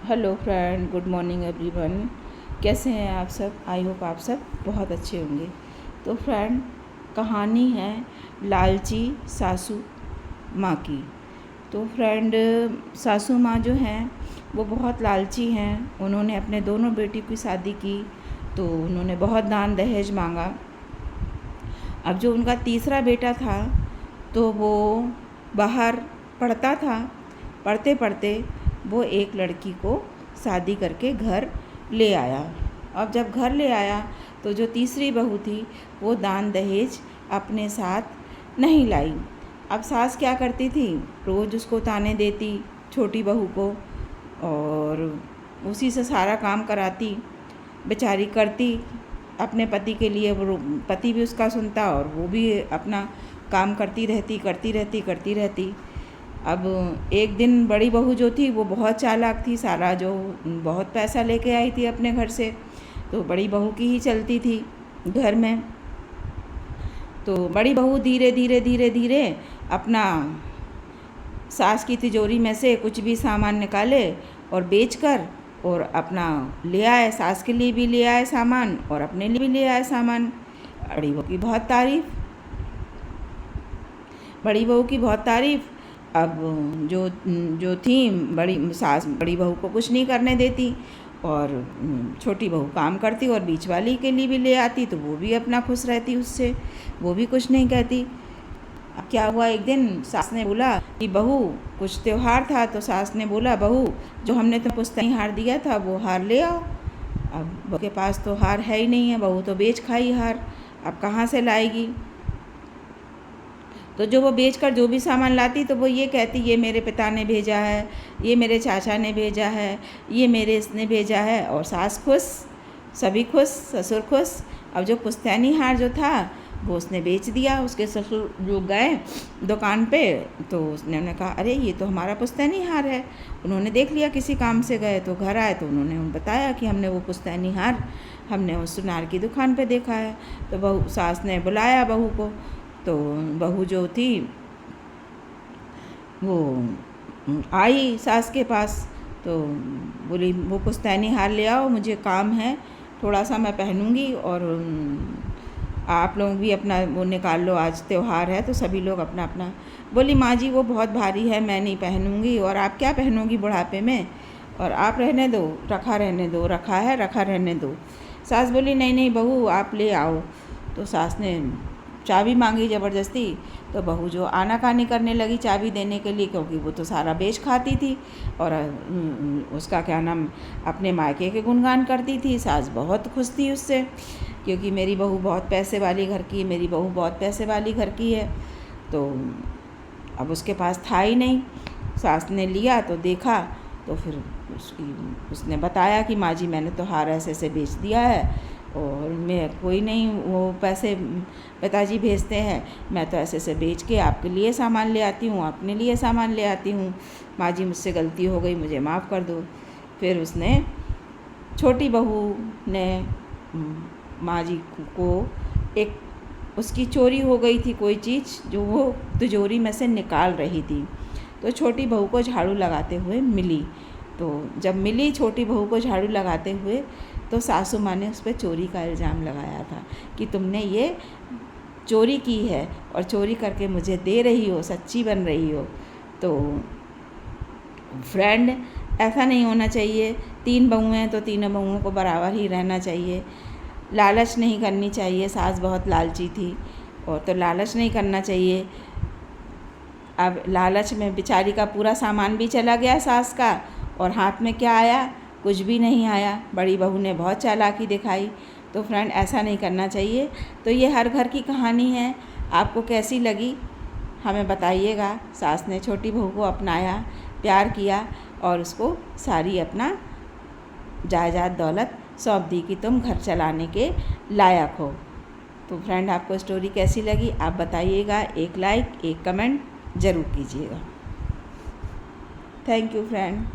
Hello friend, good morning everyone. कैसे हैं आप सब? आई होप आप सब बहुत अच्छे होंगे। तो फ्रेंड, कहानी है लालची सासू माँ की। तो फ्रेंड, सासू माँ जो हैं वो बहुत लालची हैं। उन्होंने अपने दोनों बेटी की शादी की तो उन्होंने बहुत दान दहेज मांगा। अब जो उनका तीसरा बेटा था तो वो बाहर पढ़ता था। पढ़ते पढ़ते वो एक लड़की को शादी करके घर ले आया। अब जब घर ले आया तो जो तीसरी बहू थी वो दान दहेज अपने साथ नहीं लाई। अब सास क्या करती थी, रोज़ उसको ताने देती छोटी बहू को और उसी से सारा काम कराती, बेचारी करती अपने पति के लिए। वो पति भी उसका सुनता और वो भी अपना काम करती रहती। अब एक दिन बड़ी बहू जो थी वो बहुत चालाक थी, सारा जो बहुत पैसा लेके आई थी अपने घर से, तो बड़ी बहू की ही चलती थी घर में। तो बड़ी बहू धीरे धीरे अपना सास की तिजोरी में से कुछ भी सामान निकाले और बेचकर और अपना ले आए। सास के लिए भी ले आए सामान और अपने लिए भी ले आए सामान। बड़ी बहू की बहुत तारीफ। अब जो जो थी बड़ी सास बड़ी बहू को कुछ नहीं करने देती और छोटी बहू काम करती और बीच वाली के लिए भी ले आती तो वो भी अपना खुश रहती उससे, वो भी कुछ नहीं कहती। अब क्या हुआ, एक दिन सास ने बोला कि बहू, कुछ त्योहार था तो सास ने बोला, बहू जो हमने तो पुश्तैनी हार दिया था वो हार ले आओ। अब बहू के पास तो हार है ही नहीं है, बहू तो बेच खाई हार, अब कहाँ से लाएगी। तो जो वो बेचकर जो भी सामान लाती तो वो ये कहती, ये मेरे पिता ने भेजा है, ये मेरे चाचा ने भेजा है, ये मेरे इसने भेजा है। और सास खुश, सभी खुश, ससुर खुश। अब जो पुश्तैनी हार जो था वो उसने बेच दिया। उसके ससुर जो गए दुकान पे तो उन्होंने कहा, अरे ये तो हमारा पुश्तैनी हार है। उन्होंने देख लिया, किसी काम से गए तो घर आए तो उन्होंने बताया कि हमने वो पुश्तैनी हार हमने उस सुनार की दुकान पे देखा है। तो बहू सास ने बुलाया बहू को, तो बहू जो थी वो आई सास के पास तो बोली, वो पुश्तैनी हार ले आओ, मुझे काम है थोड़ा सा, मैं पहनूंगी और आप लोग भी अपना वो निकाल लो, आज त्योहार है तो सभी लोग अपना अपना। बोली, माँ जी वो बहुत भारी है, मैं नहीं पहनूंगी, और आप क्या पहनोगी बुढ़ापे में, और आप रहने दो, रखा रहने दो। सास बोली, नहीं नहीं बहू आप ले आओ। तो सास ने चाबी मांगी ज़बरदस्ती। तो बहू जो आनाकानी करने लगी चाबी देने के लिए, क्योंकि वो तो सारा बेच खाती थी और उसका क्या नाम, अपने मायके के गुणगान करती थी। सास बहुत खुश थी उससे, क्योंकि मेरी बहू बहुत पैसे वाली घर की है, मेरी बहू बहुत पैसे वाली घर की है। तो अब उसके पास था ही नहीं। सास ने लिया तो देखा तो फिर उसने बताया कि माँ जी मैंने तो हार ऐसे ऐसे बेच दिया है और मैं कोई नहीं, वो पैसे पिताजी भेजते हैं, मैं तो ऐसे ऐसे बेच के आपके लिए सामान ले आती हूँ, अपने लिए सामान ले आती हूँ, माँ जी मुझसे गलती हो गई, मुझे माफ़ कर दो। फिर उसने छोटी बहू ने माँ जी को एक, उसकी चोरी हो गई थी कोई चीज़ जो वो तिजोरी में से निकाल रही थी, तो छोटी बहू को झाड़ू लगाते हुए मिली। तो जब मिली छोटी बहू को झाड़ू लगाते हुए तो सासू माँ ने उस पर चोरी का इल्ज़ाम लगाया था कि तुमने ये चोरी की है और चोरी करके मुझे दे रही हो, सच्ची बन रही हो। तो फ्रेंड, ऐसा नहीं होना चाहिए। 3 बहू हैं तो तीनों बहुओं को बराबर ही रहना चाहिए, लालच नहीं करनी चाहिए। सास बहुत लालची थी और तो लालच नहीं करना चाहिए। अब लालच में बेचारी का पूरा सामान भी चला गया सास का, और हाथ में क्या आया, कुछ भी नहीं आया। बड़ी बहू ने बहुत चालाकी दिखाई। तो फ्रेंड, ऐसा नहीं करना चाहिए। तो ये हर घर की कहानी है, आपको कैसी लगी हमें बताइएगा। सास ने छोटी बहू को अपनाया, प्यार किया और उसको सारी अपना जायदाद दौलत सौंप दी कि तुम घर चलाने के लायक हो। तो फ्रेंड, आपको स्टोरी कैसी लगी आप बताइएगा, एक लाइक एक कमेंट ज़रूर कीजिएगा। Thank you friend.